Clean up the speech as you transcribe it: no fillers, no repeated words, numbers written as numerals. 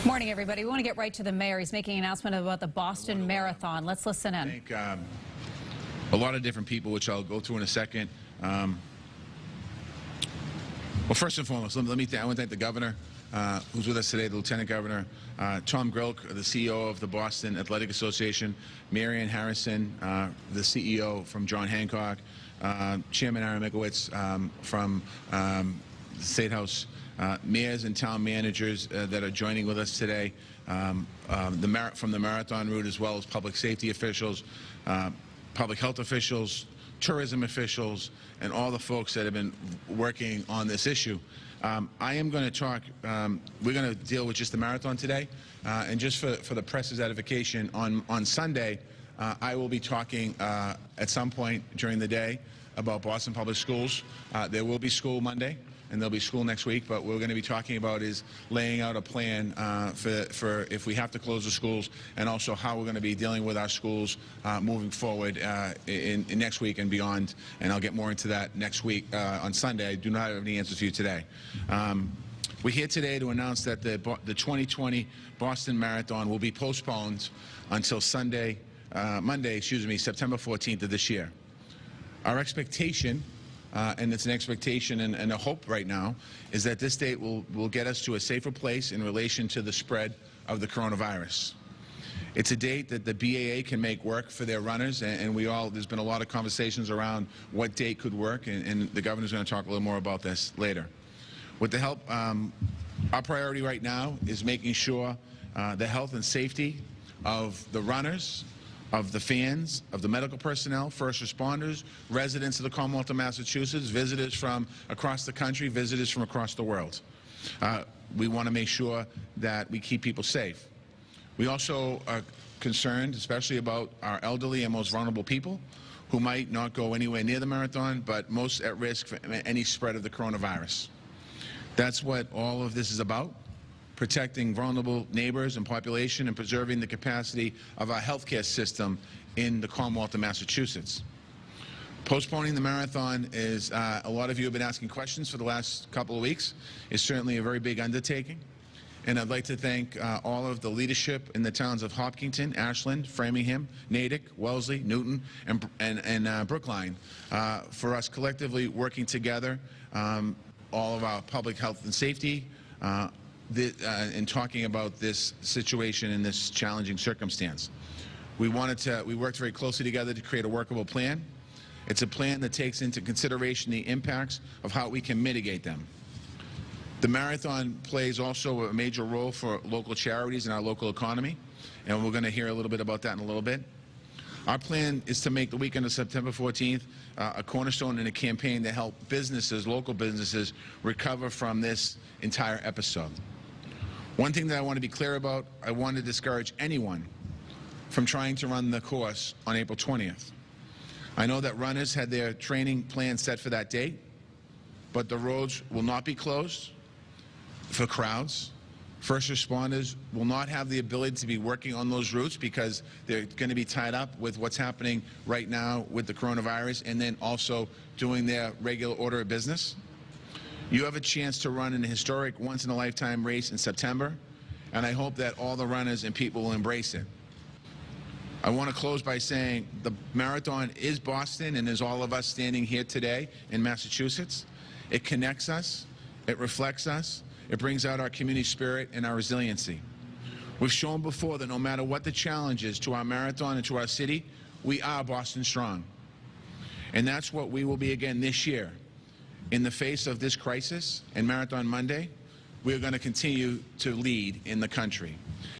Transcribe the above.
Morning, everybody. We want to get right to the mayor. He's making an announcement about the Boston Marathon. Let's listen in. I think a lot of different people, which I'll go through in a second. Well, first and foremost, I want to thank the governor who's with us today, the lieutenant governor, Tom Grilk, the CEO of the Boston Athletic Association, Marianne Harrison, the CEO from John Hancock, Chairman Aaron Mikowitz from the State House, mayors and town managers that are joining with us today, from the marathon route, as well as public safety officials, public health officials, tourism officials, and all the folks that have been working on this issue. I am going to talk, we're going to deal with just the marathon today, and just for the press's edification, on Sunday, I will be talking at some point during the day about Boston Public Schools. There will be school Monday, and there'll be school next week, but what we're going to be talking about is laying out a plan for if we have to close the schools, and also how we're going to be dealing with our schools moving forward in next week and beyond, and I'll get more into that next week on Sunday. I do not have any answers for you today. We're here today to announce that the 2020 Boston Marathon will be postponed until Monday, September 14th of this year. Our expectation, and it's an expectation and a hope right now, is that this date will get us to a safer place in relation to the spread of the coronavirus. It's a date that the BAA can make work for their runners, and there's been a lot of conversations around what date could work, and the governor's going to talk a little more about this later. With the help, our priority right now is making sure the health and safety of the runners, of the fans, of the medical personnel, first responders, residents of the Commonwealth of Massachusetts, visitors from across the country, visitors from across the world. We want to make sure that we keep people safe. We also are concerned, especially about our elderly and most vulnerable people who might not go anywhere near the marathon, but most at risk for any spread of the coronavirus. That's what all of this is about: protecting vulnerable neighbors and population, and preserving the capacity of our healthcare system in the Commonwealth of Massachusetts. Postponing the marathon is, a lot of you have been asking questions for the last couple of weeks, is certainly a very big undertaking. And I'd like to thank all of the leadership in the towns of Hopkinton, Ashland, Framingham, Natick, Wellesley, Newton, and Brookline for us collectively working together, all of our public health and safety, in talking about this situation in this challenging circumstance. We worked very closely together to create a workable plan. It's a plan that takes into consideration the impacts of how we can mitigate them. The marathon plays also a major role for local charities and our local economy, and we're going to hear a little bit about that in a little bit. Our plan is to make the weekend of September 14th a cornerstone in a campaign to help businesses, local businesses, recover from this entire episode. One thing that I want to be clear about: I want to discourage anyone from trying to run the course on April 20th. I know that runners had their training plan set for that date, but the roads will not be closed for crowds. First responders will not have the ability to be working on those routes because they're going to be tied up with what's happening right now with the coronavirus, and then also doing their regular order of business. You have a chance to run in a historic, once-in-a-lifetime race in September, and I hope that all the runners and people will embrace it. I want to close by saying the marathon is Boston, and is all of us standing here today in Massachusetts. It connects us, it reflects us, it brings out our community spirit and our resiliency. We've shown before that no matter what the challenge is to our marathon and to our city, we are Boston strong. And that's what we will be again this year. In the face of this crisis and Marathon Monday, we are going to continue to lead in the country.